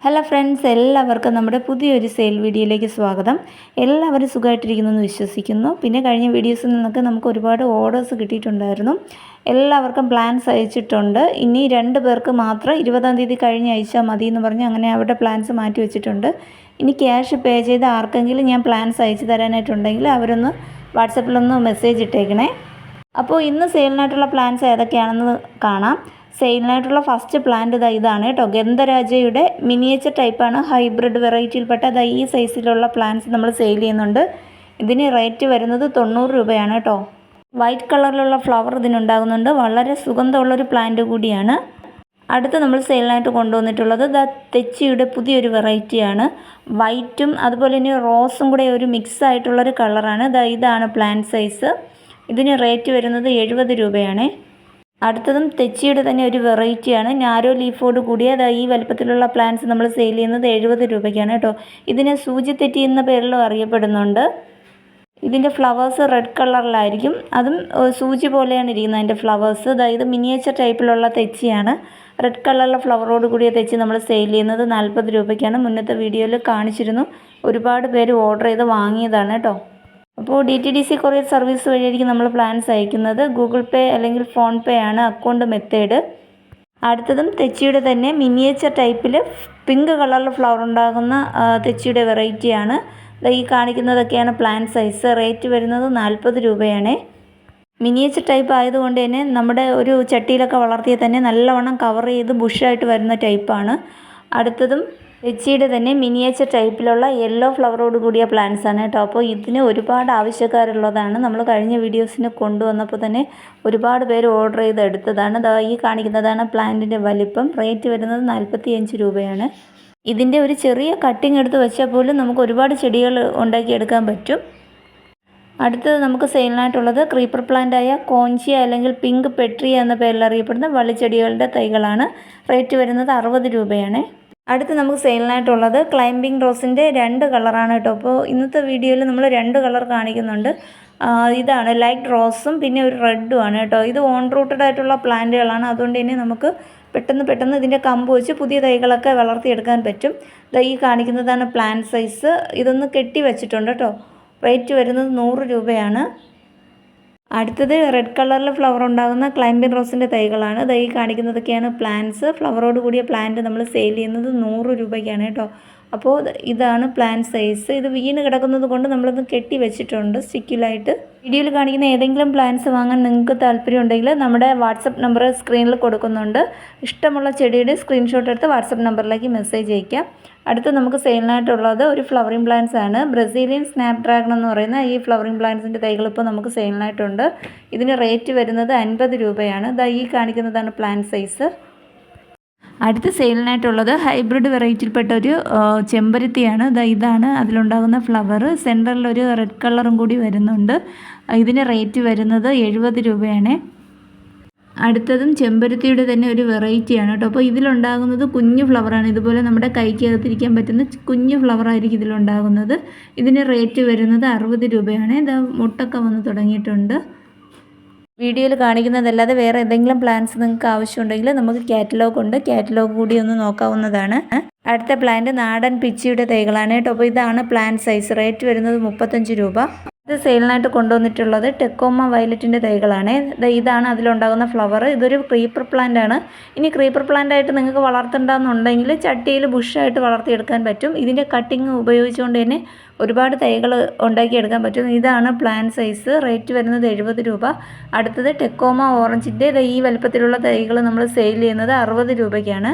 Hello friends, എല്ലാവർക്കും നമ്മുടെ പുതിയൊരു സെയിൽ വീഡിയോയിലേക്ക് സ്വാഗതം. എല്ലാവരും സുഖമായിട്ടിരിക്കുന്നെന്ന് വിശ്വസിക്കുന്നു. പിന്നെ കഴിഞ്ഞ വീഡിയോസിൽ നിന്നൊക്കെ നമുക്ക് ഒരുപാട് ഓർഡേഴ്സ് കിട്ടിയിട്ടുണ്ടായിരുന്നു. എല്ലാവർക്കും പ്ലാൻസ് അയച്ചിട്ടുണ്ട്. ഇനി 2 പേർക്ക് മാത്രം 20-ാം തീയതി കഴിഞ്ഞ് അയച്ചാൽ മതി എന്ന് പറഞ്ഞ് അങ്ങനെ അവരുടെ പ്ലാൻസ് മാറ്റി വെച്ചിട്ടുണ്ട്. ഇനി ക്യാഷ് പേ ചെയ്ത് ആർക്കെങ്കിലും ഞാൻ പ്ലാൻസ് അയച്ചു തരാനായിട്ടുണ്ടെങ്കിൽ അവരൊന്ന് വാട്സപ്പിലൊന്ന് മെസ്സേജ് ഇട്ടേക്കണേ. അപ്പോൾ ഇന്ന് സെയിലിനായിട്ടുള്ള പ്ലാൻസ് ഏതൊക്കെയാണെന്ന് കാണാം. സെയിലിനായിട്ടുള്ള ഫസ്റ്റ് പ്ലാന്റ് ഇതാണ് കേട്ടോ. ഗന്ധരാജയുടെ മിനിയേച്ചർ ടൈപ്പാണ്, ഹൈബ്രിഡ് വെറൈറ്റിയിൽപ്പെട്ട ഈ സൈസിലുള്ള പ്ലാന്റ്സ് നമ്മൾ സെയിൽ ചെയ്യുന്നുണ്ട്. ഇതിന് റേറ്റ് വരുന്നത് 90 രൂപയാണ് കേട്ടോ. വൈറ്റ് കളറിലുള്ള ഫ്ലവർ ഇതിനുണ്ടാകുന്നുണ്ട്. വളരെ സുഗന്ധമുള്ളൊരു പ്ലാന്റ് കൂടിയാണ്. അടുത്ത് നമ്മൾ സെയിലിനായിട്ട് കൊണ്ടുവന്നിട്ടുള്ളത് തെച്ചിയുടെ പുതിയൊരു വെറൈറ്റിയാണ്. വൈറ്റും അതുപോലെ തന്നെ റോസും കൂടെ ഒരു മിക്സ് ആയിട്ടുള്ളൊരു കളറാണ്. ഇതാണ് പ്ലാന്റ് സൈസ്. ഇതിന് റേറ്റ് വരുന്നത് 70 രൂപയാണ്. അടുത്തതും തെച്ചിയുടെ തന്നെ ഒരു വെറൈറ്റിയാണ്. നാരോ ലീഫോട് കൂടിയ ഈ വലുപ്പത്തിലുള്ള പ്ലാന്റ്സ് നമ്മൾ സെയിൽ ചെയ്യുന്നത് 70 രൂപയ്ക്കാണ് കേട്ടോ. ഇതിനെ സൂചി തെറ്റി എന്ന പേരിലും അറിയപ്പെടുന്നുണ്ട്. ഇതിൻ്റെ ഫ്ലവേഴ്സ് റെഡ് കളറിലായിരിക്കും. അതും സൂചി പോലെയാണ് ഇരിക്കുന്നത് അതിൻ്റെ ഫ്ലവേഴ്സ്. ഇത് മിനിയേച്ചർ ടൈപ്പിലുള്ള തെച്ചിയാണ്. റെഡ് കളറിലെ ഫ്ലവറോട് കൂടിയ തെച്ചി നമ്മൾ സെയിൽ ചെയ്യുന്നത് 40 രൂപയ്ക്കാണ്. മുന്നത്തെ വീഡിയോയിൽ കാണിച്ചിരുന്നു. ഒരുപാട് പേര് ഓർഡർ ചെയ്ത് വാങ്ങിയതാണ് കേട്ടോ. അപ്പോൾ DTDC കൊറിയർ സർവീസ് വഴിയായിരിക്കും നമ്മൾ പ്ലാൻസ് അയക്കുന്നത്. ഗൂഗിൾ പേ അല്ലെങ്കിൽ ഫോൺ പേ ആണ് അക്കൗണ്ട് മെത്തേഡ്. അടുത്തതും തെച്ചിയുടെ തന്നെ മിനിയേച്ചർ ടൈപ്പിൽ പിങ്ക് കളറിൽ ഫ്ലവർ ഉണ്ടാകുന്ന തെച്ചിയുടെ വെറൈറ്റിയാണ്. ഈ കാണിക്കുന്നതൊക്കെയാണ് പ്ലാന്റ് സൈസ്. റേറ്റ് വരുന്നത് 40 രൂപയാണ്. മിനിയേച്ചർ ടൈപ്പ് ആയതുകൊണ്ട് തന്നെ നമ്മുടെ ഒരു ചട്ടിയിലൊക്കെ വളർത്തിയാൽ തന്നെ നല്ലവണ്ണം കവർ ചെയ്ത് ബുഷായിട്ട് വരുന്ന ടൈപ്പാണ്. അടുത്തതും തെച്ചിയുടെ തന്നെ മിനിയേച്ചർ ടൈപ്പിലുള്ള യെല്ലോ ഫ്ലവറോട് കൂടിയ പ്ലാന്റ്സ് ആണ് കേട്ടോ. അപ്പോൾ ഇതിന് ഒരുപാട് ആവശ്യക്കാരുള്ളതാണ്. നമ്മൾ കഴിഞ്ഞ വീഡിയോസിന് കൊണ്ടുവന്നപ്പോൾ തന്നെ ഒരുപാട് പേര് ഓർഡർ ചെയ്ത് എടുത്തതാണ്. ഈ കാണിക്കുന്നതാണ് പ്ലാന്റിൻ്റെ വലിപ്പം. റേറ്റ് വരുന്നത് 45 രൂപയാണ്. ഇതിൻ്റെ ഒരു ചെറിയ കട്ടിങ് എടുത്ത് വെച്ചാൽ പോലും നമുക്ക് ഒരുപാട് ചെടികൾ ഉണ്ടാക്കിയെടുക്കാൻ പറ്റും. അടുത്തത് നമുക്ക് സെയിലിനായിട്ടുള്ളത് ക്രീപ്പർ പ്ലാന്റായ കോഞ്ചിയ അല്ലെങ്കിൽ പിങ്ക് പെട്രിയ എന്ന പേരിൽ അറിയപ്പെടുന്ന വള്ളിച്ചെടികളുടെ തൈകളാണ്. റേറ്റ് വരുന്നത് 60 രൂപയാണ്. അടുത്ത് നമുക്ക് സെയിലിനായിട്ടുള്ളത് ക്ലൈംബിംഗ് റോസിൻ്റെ 2 കളറാണ് കേട്ടോ. അപ്പോൾ ഇന്നത്തെ വീഡിയോയിൽ നമ്മൾ 2 കളർ കാണിക്കുന്നുണ്ട്. ഇതാണ് ലൈറ്റ് റോസും പിന്നെ ഒരു റെഡും ആണ് കേട്ടോ. ഇത് ഓൺ റൂട്ടഡ് ആയിട്ടുള്ള പ്ലാന്റുകളാണ്. അതുകൊണ്ട് തന്നെ നമുക്ക് പെട്ടെന്ന് ഇതിൻ്റെ കമ്പ് വെച്ച് പുതിയ തൈകളൊക്കെ വളർത്തിയെടുക്കാൻ പറ്റും. ഈ കാണിക്കുന്നതാണ് പ്ലാന്റ് സൈസ്. ഇതൊന്ന് കെട്ടി വെച്ചിട്ടുണ്ട് കേട്ടോ. റേറ്റ് വരുന്നത് 100 രൂപയാണ്. അടുത്തത് റെഡ് കളറിൽ ഫ്ലവർ ഉണ്ടാകുന്ന ക്ലൈംബിംഗ് റോസിൻ്റെ തൈകളാണ്. ഈ കാണിക്കുന്നതൊക്കെയാണ് പ്ലാന്റ്സ്. ഫ്ലവറോട് കൂടിയ പ്ലാന്റ് നമ്മൾ സെയിൽ ചെയ്യുന്നത് 100 രൂപയ്ക്കാണ് കേട്ടോ. അപ്പോൾ ഇതാണ് പ്ലാന്റ് സൈസ്. ഇത് വീണ് കിടക്കുന്നത് കൊണ്ട് നമ്മളത് കെട്ടി വെച്ചിട്ടുണ്ട് സ്റ്റിക്കിലായിട്ട്. വീഡിയോയിൽ കാണിക്കുന്ന ഏതെങ്കിലും പ്ലാന്റ്സ് വാങ്ങാൻ നിങ്ങൾക്ക് താല്പര്യം ഉണ്ടെങ്കിൽ നമ്മുടെ വാട്സപ്പ് നമ്പർ സ്ക്രീനിൽ കൊടുക്കുന്നുണ്ട്. ഇഷ്ടമുള്ള ചെടിയുടെ സ്ക്രീൻഷോട്ട് എടുത്ത് വാട്സപ്പ് നമ്പറിലേക്ക് മെസ്സേജ് അയയ്ക്കാം. അടുത്ത് നമുക്ക് സെയിലിനായിട്ടുള്ളത് ഒരു ഫ്ലവറിങ് പ്ലാന്റ്സ് ആണ്. ബ്രസീലിയൻ സ്നാപ്പ് ഡ്രാഗൺ എന്ന് പറയുന്ന ഈ ഫ്ലവറിങ് പ്ലാന്റ്സിൻ്റെ തൈകൾ ഇപ്പോൾ നമുക്ക് സെയിലിനായിട്ടുണ്ട്. ഇതിന് റേറ്റ് വരുന്നത് 50 രൂപയാണ്. ഈ കാണിക്കുന്നതാണ് പ്ലാന്റ് സൈസ്. അടുത്ത സെയിലിനായിട്ടുള്ളത് ഹൈബ്രിഡ് വെറൈറ്റിയിൽപ്പെട്ട ഒരു ചെമ്പരത്തിയാണ്. ഇതാണ് അതിലുണ്ടാകുന്ന ഫ്ലവർ. സെൻറ്ററിലൊരു റെഡ് കളറും കൂടി വരുന്നുണ്ട്. ഇതിന് റേറ്റ് വരുന്നത് 70 രൂപയാണ്. അടുത്തതും ചെമ്പരത്തിയുടെ തന്നെ ഒരു വെറൈറ്റിയാണ് കേട്ടോ. അപ്പോൾ ഇതിലുണ്ടാകുന്നത് കുഞ്ഞു ഫ്ലവറാണ്. ഇതുപോലെ നമ്മുടെ കൈക്കകത്തിരിക്കാൻ പറ്റുന്ന കുഞ്ഞു ഫ്ലവറായിരിക്കും ഇതിലുണ്ടാകുന്നത്. ഇതിന് റേറ്റ് വരുന്നത് 60 രൂപയാണ്. മുട്ടൊക്കെ വന്ന് തുടങ്ങിയിട്ടുണ്ട്. വീഡിയോയിൽ കാണിക്കുന്നതല്ലാതെ വേറെ ഏതെങ്കിലും പ്ലാന്റ്സ് നിങ്ങൾക്ക് ആവശ്യമുണ്ടെങ്കിൽ നമുക്ക് കാറ്റലോഗ് ഉണ്ട്. കാറ്റലോഗ് കൂടി ഒന്ന് നോക്കാവുന്നതാണ്. അടുത്ത പ്ലാന്റ് നാടൻ പിച്ചിയുടെ തൈകളാണ് കേട്ടോ. അപ്പോൾ ഇതാണ് പ്ലാന്റ് സൈസ്. റേറ്റ് വരുന്നത് 35 രൂപ. ഇത് സെയിലിനായിട്ട് കൊണ്ടുവന്നിട്ടുള്ളത് ടെക്കോമ വയലറ്റിൻ്റെ തൈകളാണ്. ഇതാണ് അതിലുണ്ടാകുന്ന ഫ്ലവർ. ഇതൊരു ക്രീപ്പർ പ്ലാന്റ് ആണ്. ഇനി ക്രീപ്പർ പ്ലാന്റ് ആയിട്ട് നിങ്ങൾക്ക് വളർത്തേണ്ടെന്നുണ്ടെങ്കിൽ ചട്ടിയിൽ ബുഷായിട്ട് വളർത്തിയെടുക്കാൻ പറ്റും. ഇതിൻ്റെ കട്ടിങ് ഉപയോഗിച്ചുകൊണ്ട് തന്നെ ഒരുപാട് തൈകൾ ഉണ്ടാക്കിയെടുക്കാൻ പറ്റും. ഇതാണ് പ്ലാന്റ് സൈസ്. റേറ്റ് വരുന്നത് 70 രൂപ. അടുത്തത് ടെക്കോമ ഓറഞ്ചിൻ്റെ ഈ വലുപ്പത്തിലുള്ള തൈകൾ നമ്മൾ സെയിൽ ചെയ്യുന്നത് 60 രൂപയ്ക്കാണ്.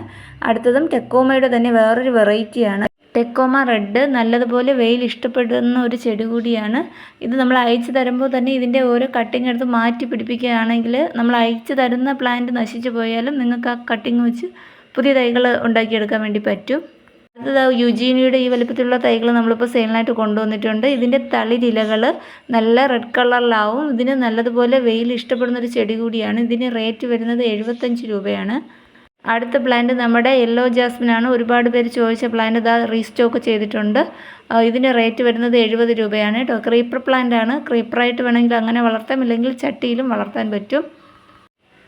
അടുത്തതും ടെക്കോമയുടെ തന്നെ വേറൊരു വെറൈറ്റിയാണ്. Tecoma red. നല്ലതുപോലെ വെയിൽ ഇഷ്ടപ്പെടുന്ന ഒരു ചെടി കൂടിയാണ്. ഇത് നമ്മൾ അയച്ചു തരുമ്പോൾ തന്നെ ഇതിൻ്റെ ഓരോ കട്ടിങ് എടുത്ത് മാറ്റി പിടിപ്പിക്കുകയാണെങ്കിൽ നമ്മൾ അയച്ചു തരുന്ന പ്ലാന്റ് നശിച്ചു പോയാലും നിങ്ങൾക്ക് ആ കട്ടിങ് വെച്ച് പുതിയ തൈകൾ ഉണ്ടാക്കിയെടുക്കാൻ വേണ്ടി പറ്റും. അടുത്തത് യുജീനിയുടെ ഈ വലുപ്പത്തിലുള്ള തൈകൾ നമ്മളിപ്പോൾ സെയിലിനായിട്ട് കൊണ്ടുവന്നിട്ടുണ്ട്. ഇതിൻ്റെ തളിരിലകൾ നല്ല റെഡ് കളറിലാവും. ഇതിന് നല്ലതുപോലെ വെയിൽ ഇഷ്ടപ്പെടുന്ന ഒരു ചെടി കൂടിയാണ്. ഇതിന് റേറ്റ് വരുന്നത് 75 രൂപയാണ്. അടുത്ത പ്ലാന്റ് നമ്മുടെ യെല്ലോ ജാസ്മിനാണ്. ഒരുപാട് പേര് ചോദിച്ച പ്ലാന്റ് റീസ്റ്റോക്ക് ചെയ്തിട്ടുണ്ട്. ഇതിന് റേറ്റ് വരുന്നത് 70 രൂപയാണ് കേട്ടോ. ക്രീപ്പർ പ്ലാന്റ് ആണ്. ക്രീപ്പറായിട്ട് വേണമെങ്കിൽ അങ്ങനെ വളർത്താം, ഇല്ലെങ്കിൽ ചട്ടിയിലും വളർത്താൻ പറ്റും.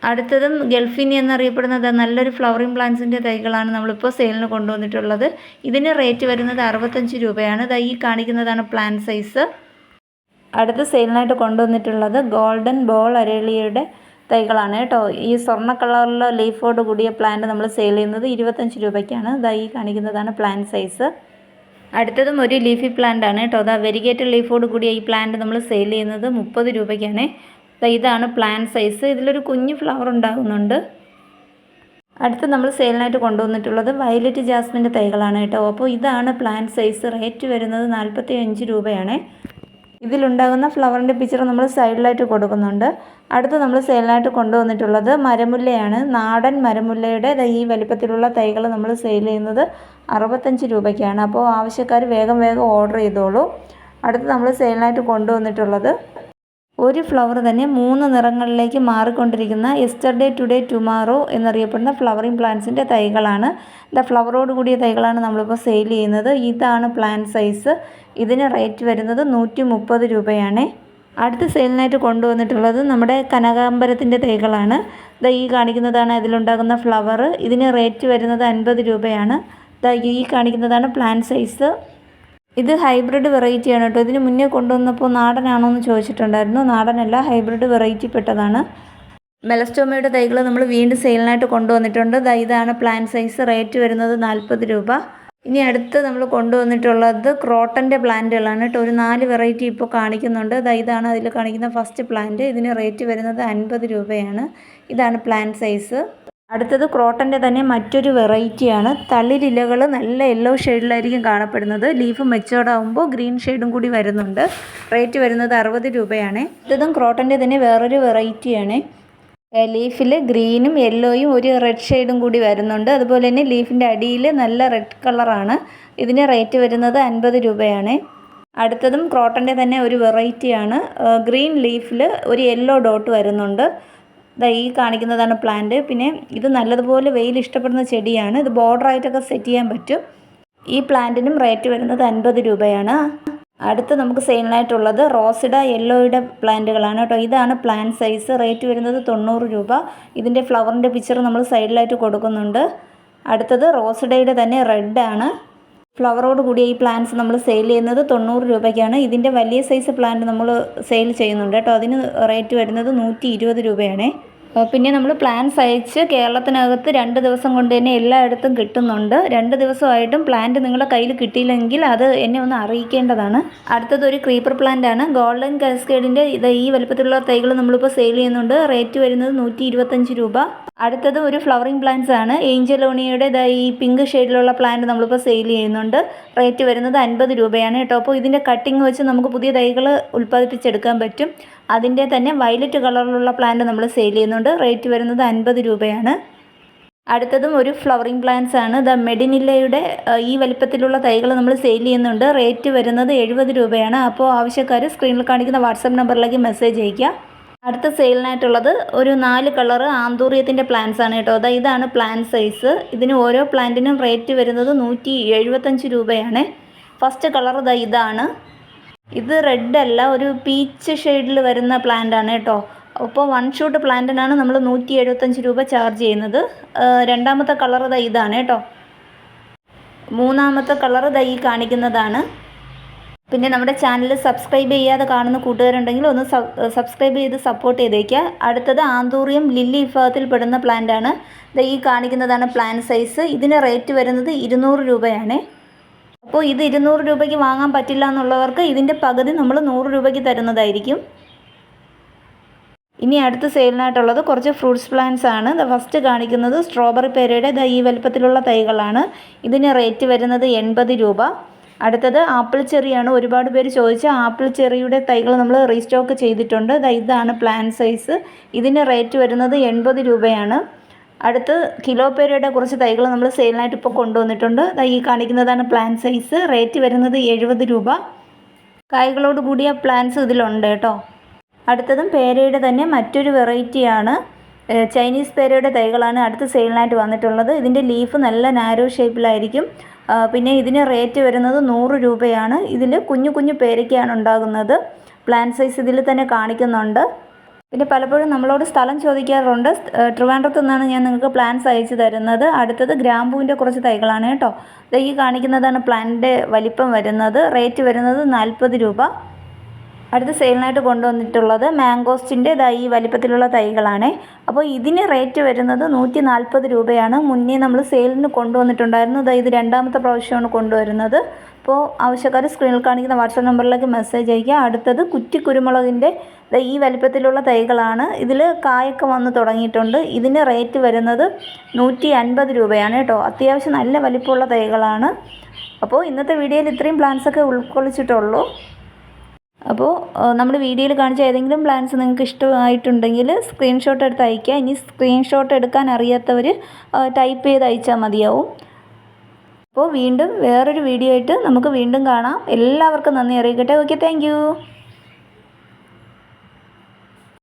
അടുത്തതും ഗൾഫിനി എന്നറിയപ്പെടുന്നത് നല്ലൊരു ഫ്ലവറിങ് പ്ലാന്റ്സിൻ്റെ തൈകളാണ് നമ്മളിപ്പോൾ സെയിലിന് കൊണ്ടുവന്നിട്ടുള്ളത്. ഇതിന് റേറ്റ് വരുന്നത് 65 രൂപയാണ്. ഈ കാണിക്കുന്നതാണ് പ്ലാന്റ് സൈസ്. അടുത്ത് സെയിലിനായിട്ട് കൊണ്ടുവന്നിട്ടുള്ളത് ഗോൾഡൻ ബോൾ അരളിയുടെ തൈകളാണ് കേട്ടോ. ഈ സ്വർണ്ണ കളറിലുള്ള ലീഫോട് കൂടിയ പ്ലാന്റ് നമ്മൾ സെയിൽ ചെയ്യുന്നത് 25 രൂപയ്ക്കാണ്. ഈ കാണിക്കുന്നതാണ് പ്ലാന്റ് സൈസ്. അടുത്തതും ഒരു ലീഫി പ്ലാന്റ് ആണ് കേട്ടോ. വെരിഗേറ്റഡ് ലീഫോട് കൂടിയ ഈ പ്ലാന്റ് നമ്മൾ സെയിൽ ചെയ്യുന്നത് 30 രൂപയ്ക്കാണ്. ഇതാണ് പ്ലാന്റ് സൈസ്. ഇതിലൊരു കുഞ്ഞു ഫ്ലവർ ഉണ്ടാകുന്നുണ്ട്. അടുത്ത് നമ്മൾ സെയിലിനായിട്ട് കൊണ്ടുവന്നിട്ടുള്ളത് വയലറ്റ് ജാസ്മിൻ്റെ തൈകളാണ് കേട്ടോ. അപ്പോൾ ഇതാണ് പ്ലാന്റ് സൈസ്. റേറ്റ് വരുന്നത് 45 രൂപയാണ്. ഇതിലുണ്ടാകുന്ന ഫ്ലവറിൻ്റെ പിക്ചർ നമ്മൾ സൈഡിലായിട്ട് കൊടുക്കുന്നുണ്ട്. അടുത്ത് നമ്മൾ സെയിലിനായിട്ട് കൊണ്ടുവന്നിട്ടുള്ളത് മരമുല്ലയാണ്. നാടൻ മരമുല്ലയുടെ ഈ വലിപ്പത്തിലുള്ള തൈകൾ നമ്മൾ സെയിൽ ചെയ്യുന്നത് 65 രൂപയ്ക്കാണ്. അപ്പോൾ ആവശ്യക്കാർ വേഗം ഓർഡർ ചെയ്തോളൂ. അടുത്ത് നമ്മൾ സെയിലിനായിട്ട് കൊണ്ടുവന്നിട്ടുള്ളത് ഒരു ഫ്ലവർ തന്നെ 3 നിറങ്ങളിലേക്ക് മാറിക്കൊണ്ടിരിക്കുന്ന യെസ്റ്റർഡേ ടുഡേ ടുമാറോ എന്നറിയപ്പെടുന്ന ഫ്ലവറിങ് പ്ലാന്റ്സിൻ്റെ തൈകളാണ്. ഫ്ലവറോട് കൂടിയ തൈകളാണ് നമ്മളിപ്പോൾ സെയിൽ ചെയ്യുന്നത്. ഇതാണ് പ്ലാന്റ് സൈസ്. ഇതിന് റേറ്റ് വരുന്നത് 130 രൂപയാണ്. അടുത്ത സെയിലിനായിട്ട് കൊണ്ടുവന്നിട്ടുള്ളത് നമ്മുടെ കനകാംബരത്തിൻ്റെ തൈകളാണ്. ഈ കാണിക്കുന്നതാണ് ഇതിലുണ്ടാകുന്ന ഫ്ലവർ. ഇതിന് റേറ്റ് വരുന്നത് 50 രൂപയാണ്. ഈ കാണിക്കുന്നതാണ് പ്ലാന്റ് സൈസ്. ഇത് ഹൈബ്രിഡ് വെറൈറ്റിയാണ് കേട്ടോ. ഇതിന് മുന്നേ കൊണ്ടുവന്നപ്പോൾ നാടനാണോ എന്ന് ചോദിച്ചിട്ടുണ്ടായിരുന്നു. നാടനല്ല, ഹൈബ്രിഡ് വെറൈറ്റി പെട്ടതാണ്. മെലസ്റ്റോമയുടെ തൈകൾ നമ്മൾ വീണ്ടും സെയിലിനായിട്ട് കൊണ്ടുവന്നിട്ടുണ്ട്. ഇതാണ് പ്ലാന്റ് സൈസ്. റേറ്റ് വരുന്നത് 40 രൂപ. ഇനി അടുത്ത് നമ്മൾ കൊണ്ടുവന്നിട്ടുള്ളത് ക്രോട്ടൻ്റെ പ്ലാന്റുകളാണ് കേട്ടോ. ഒരു 4 വെറൈറ്റി ഇപ്പോൾ കാണിക്കുന്നുണ്ട്. ഇതാണ് അതിൽ കാണിക്കുന്ന ഫസ്റ്റ് പ്ലാന്റ്. ഇതിന് റേറ്റ് വരുന്നത് 50 രൂപയാണ്. ഇതാണ് പ്ലാന്റ് സൈസ്. അടുത്തത് ക്രോട്ടൻ്റെ തന്നെ മറ്റൊരു വെറൈറ്റിയാണ്. തളിരിലകൾ നല്ല യെല്ലോ ഷെയ്ഡിലായിരിക്കും കാണപ്പെടുന്നത്. ലീഫ് മെച്ചേർഡ് ആകുമ്പോൾ ഗ്രീൻ ഷെയ്ഡും കൂടി വരുന്നുണ്ട്. റേറ്റ് വരുന്നത് 60 രൂപയാണ്. ഇതും ക്രോട്ടൻ്റെ തന്നെ വേറൊരു വെറൈറ്റിയാണ്. ലീഫിൽ ഗ്രീനും യെല്ലോയും ഒരു റെഡ് ഷെയ്ഡും കൂടി വരുന്നുണ്ട്. അതുപോലെ തന്നെ ലീഫിൻ്റെ അടിയിൽ നല്ല റെഡ് കളറാണ്. ഇതിന് റേറ്റ് വരുന്നത് 50 രൂപയാണ്. അടുത്തതും ക്രോട്ടൻ്റെ തന്നെ ഒരു വെറൈറ്റിയാണ്. ഗ്രീൻ ലീഫിൽ ഒരു യെല്ലോ ഡോട്ട് വരുന്നുണ്ട്. ഈ കാണിക്കുന്നതാണ് പ്ലാന്റ്. പിന്നെ ഇത് നല്ലതുപോലെ വെയിൽ ഇഷ്ടപ്പെടുന്ന ചെടിയാണ്. ഇത് ബോർഡറായിട്ടൊക്കെ സെറ്റ് ചെയ്യാൻ പറ്റും. ഈ പ്ലാന്റിനും റേറ്റ് വരുന്നത് 50 രൂപയാണ്. അടുത്ത് നമുക്ക് സെയിലിനായിട്ടുള്ളത് റോസിഡ യെല്ലോയുടെ പ്ലാന്റുകളാണ് കേട്ടോ. ഇതാണ് പ്ലാന്റ് സൈസ്. റേറ്റ് വരുന്നത് 90 രൂപ. ഇതിൻ്റെ ഫ്ലവറിൻ്റെ പിക്ചർ നമ്മൾ സൈഡിലായിട്ട് കൊടുക്കുന്നുണ്ട്. അടുത്തത് റോസിഡയുടെ തന്നെ റെഡാണ്. ഫ്ലവറോട് കൂടിയ ഈ പ്ലാന്റ്സ് നമ്മൾ സെയിൽ ചെയ്യുന്നത് 90 രൂപയ്ക്കാണ്. ഇതിൻ്റെ വലിയ സൈസ് പ്ലാന്റ് നമ്മൾ സെയിൽ ചെയ്യുന്നുണ്ട് കേട്ടോ. അതിന് റേറ്റ് വരുന്നത് 120 രൂപയാണ്. പിന്നെ നമ്മൾ പ്ലാന്റ്സ് അയച്ച് കേരളത്തിനകത്ത് 2 ദിവസം കൊണ്ട് തന്നെ എല്ലായിടത്തും കിട്ടുന്നുണ്ട്. 2 ദിവസമായിട്ടും പ്ലാന്റ് നിങ്ങളുടെ കയ്യിൽ കിട്ടിയില്ലെങ്കിൽ അത് എന്നെ ഒന്ന് അറിയിക്കേണ്ടതാണ്. അടുത്തത് ഒരു ക്രീപ്പർ പ്ലാന്റ് ആണ്. ഗോൾഡൻ കാസ്കേഡിൻ്റെ ഈ വലുപ്പത്തിലുള്ള തൈകൾ നമ്മളിപ്പോൾ സെയിൽ ചെയ്യുന്നുണ്ട്. റേറ്റ് വരുന്നത് 125 രൂപ. അടുത്തത് ഒരു ഫ്ലവറിങ് പ്ലാന്റ്സ് ആണ്. ഏഞ്ചലോണിയയുടെ ഈ പിങ്ക് ഷെയ്ഡിലുള്ള പ്ലാന്റ് നമ്മളിപ്പോൾ സെയിൽ ചെയ്യുന്നുണ്ട്. റേറ്റ് വരുന്നത് 50 രൂപയാണ് കേട്ടോ. അപ്പോൾ ഇതിൻ്റെ കട്ടിങ് വെച്ച് നമുക്ക് പുതിയ തൈകൾ ഉൽപ്പാദിപ്പിച്ചെടുക്കാൻ പറ്റും. അതിൻ്റെ തന്നെ വയലറ്റ് കളറിലുള്ള പ്ലാന്റ് നമ്മൾ സെയിൽ ചെയ്യുന്നുണ്ട്. റേറ്റ് വരുന്നത് 50 രൂപയാണ്. അടുത്തതും ഒരു ഫ്ലവറിങ് പ്ലാന്റ്സ് ആണ്. മെഡിനില്ലയുടെ ഈ വലിപ്പത്തിലുള്ള തൈകൾ നമ്മൾ സെയിൽ ചെയ്യുന്നുണ്ട്. റേറ്റ് വരുന്നത് 70 രൂപയാണ്. അപ്പോൾ ആവശ്യക്കാർ സ്ക്രീനിൽ കാണിക്കുന്ന വാട്സപ്പ് നമ്പറിലേക്ക് മെസ്സേജ് അയയ്ക്കുക. അടുത്ത സെയിലിനായിട്ടുള്ളത് ഒരു 4 കളറ് ആന്തൂറിയത്തിൻ്റെ പ്ലാന്റ്സ് ആണ് കേട്ടോ. ഇതാണ് പ്ലാന്റ് സൈസ്. ഇതിന് ഓരോ പ്ലാന്റിനും റേറ്റ് വരുന്നത് 175 രൂപയാണ്. ഫസ്റ്റ് കളർ ഇതാണ്. ഇത് റെഡ് അല്ല, ഒരു പീച്ച് ഷെയ്ഡിൽ വരുന്ന പ്ലാന്റ് ആണ് കേട്ടോ. അപ്പോൾ 1 ഷൂട്ട് പ്ലാന്റിനാണ് നമ്മൾ 175 രൂപ ചാർജ് ചെയ്യുന്നത്. രണ്ടാമത്തെ കളർ ഇതാണ് കേട്ടോ. മൂന്നാമത്തെ കളർ ഈ കാണിക്കുന്നതാണ്. പിന്നെ നമ്മുടെ ചാനൽ സബ്സ്ക്രൈബ് ചെയ്യാതെ കാണുന്ന കൂട്ടുകാരുണ്ടെങ്കിൽ ഒന്ന് സബ്സ്ക്രൈബ് ചെയ്ത് സപ്പോർട്ട് ചെയ്തേക്കുക. അടുത്തത് ആന്തൂറിയം ലില്ലി വിഭാഗത്തിൽ പെടുന്ന പ്ലാന്റ് ആണ്. ഈ കാണിക്കുന്നതാണ് പ്ലാന്റ് സൈസ്. ഇതിന് റേറ്റ് വരുന്നത് 200 രൂപയാണ്. അപ്പോൾ ഇത് 200 രൂപയ്ക്ക് വാങ്ങാൻ പറ്റില്ല എന്നുള്ളവർക്ക് ഇതിൻ്റെ പകുതി നമ്മൾ 100 രൂപയ്ക്ക് തരുന്നതായിരിക്കും. ഇനി അടുത്ത സെയിലിനായിട്ടുള്ളത് കുറച്ച് ഫ്രൂട്ട്സ് പ്ലാന്റ്സ് ആണ്. ഫസ്റ്റ് കാണിക്കുന്നത് സ്ട്രോബെറി പേരയുടെ ഈ വലുപ്പത്തിലുള്ള തൈകളാണ്. ഇതിന് റേറ്റ് വരുന്നത് 80 രൂപ. അടുത്തത് ആപ്പിൾ ചെറിയാണ്. ഒരുപാട് പേര് ചോദിച്ച ആപ്പിൾ ചെറിയുടെ തൈകൾ നമ്മൾ റീസ്റ്റോക്ക് ചെയ്തിട്ടുണ്ട്. ഇതാണ് പ്ലാന്റ് സൈസ്. ഇതിന് റേറ്റ് വരുന്നത് 80 രൂപയാണ്. അടുത്ത് കിലോ പേരയുടെ കുറച്ച് തൈകൾ നമ്മൾ സെയിലിനായിട്ട് ഇപ്പോൾ കൊണ്ടുവന്നിട്ടുണ്ട്. ഈ കാണിക്കുന്നതാണ് പ്ലാന്റ് സൈസ്. റേറ്റ് വരുന്നത് 70 രൂപ. കായ്കളോട് കൂടിയ പ്ലാന്റ്സ് ഇതിലുണ്ട് കേട്ടോ. അടുത്തതും പേരയുടെ തന്നെ മറ്റൊരു വെറൈറ്റിയാണ്. ചൈനീസ് പേരയുടെ തൈകളാണ് അടുത്ത സെയിലിനായിട്ട് വന്നിട്ടുള്ളത്. ഇതിൻ്റെ ലീഫ് നല്ല നാരോ ഷേപ്പിലായിരിക്കും. പിന്നെ ഇതിന് റേറ്റ് വരുന്നത് 100 രൂപയാണ്. ഇതിൽ കുഞ്ഞു കുഞ്ഞു പേരയ്ക്കാണ് ഉണ്ടാകുന്നത്. പ്ലാന്റ് സൈസ് ഇതിൽ തന്നെ കാണിക്കുന്നുണ്ട്. പിന്നെ പലപ്പോഴും നമ്മളോട് സ്ഥലം ചോദിക്കാറുണ്ട്. ട്രിവാൻഡ്രത്തു നിന്നാണ് ഞാൻ നിങ്ങൾക്ക് പ്ലാന്റ്സ് അയച്ചു തരുന്നത്. അടുത്തത് ഗ്രാമ്പൂവിൻ്റെ കുറച്ച് തൈകളാണ് കേട്ടോ. ഈ കാണിക്കുന്നതാണ് പ്ലാന്റിൻ്റെ വലിപ്പം വരുന്നത്. റേറ്റ് വരുന്നത് 40 രൂപ. അടുത്ത് സെയിലിനായിട്ട് കൊണ്ടുവന്നിട്ടുള്ളത് മാംഗോസ്റ്റിൻ്റെ ഈ വലിപ്പത്തിലുള്ള തൈകളാണ്. അപ്പോൾ ഇതിന് റേറ്റ് വരുന്നത് 140 രൂപയാണ്. മുന്നേ നമ്മൾ സെയിലിന് കൊണ്ടുവന്നിട്ടുണ്ടായിരുന്നു. ഇത് രണ്ടാമത്തെ പ്രാവശ്യമാണ് കൊണ്ടുവരുന്നത്. അപ്പോൾ ആവശ്യക്കാർ സ്ക്രീനിൽ കാണിക്കുന്ന വാട്സാപ്പ് നമ്പറിലേക്ക് മെസ്സേജ് അയയ്ക്കുക. അടുത്തത് കുറ്റിക്കുരുമുളകിൻ്റെ ഈ വലിപ്പത്തിലുള്ള തൈകളാണ്. ഇതിൽ കായൊക്കെ വന്ന് തുടങ്ങിയിട്ടുണ്ട്. ഇതിന് റേറ്റ് വരുന്നത് 150 രൂപയാണ് കേട്ടോ. അത്യാവശ്യം നല്ല വലിപ്പമുള്ള തൈകളാണ്. അപ്പോൾ ഇന്നത്തെ വീഡിയോയിൽ ഇത്രയും പ്ലാന്റ്സൊക്കെ ഉൾക്കൊള്ളിച്ചിട്ടുള്ളൂ. അപ്പോൾ നമ്മൾ വീഡിയോയിൽ കാണിച്ച ഏതെങ്കിലും പ്ലാൻസ് നിങ്ങൾക്ക് ഇഷ്ടമായിട്ടുണ്ടെങ്കിൽ സ്ക്രീൻഷോട്ട് എടുത്ത് അയയ്ക്കുക. ഇനി സ്ക്രീൻഷോട്ട് എടുക്കാൻ അറിയാത്തവർ ടൈപ്പ് ചെയ്ത് അയച്ചാൽ മതിയാവും. അപ്പോൾ വീണ്ടും വേറൊരു വീഡിയോ ആയിട്ട് നമുക്ക് വീണ്ടും കാണാം. എല്ലാവർക്കും നന്ദി അറിയിക്കട്ടെ. Okay, thank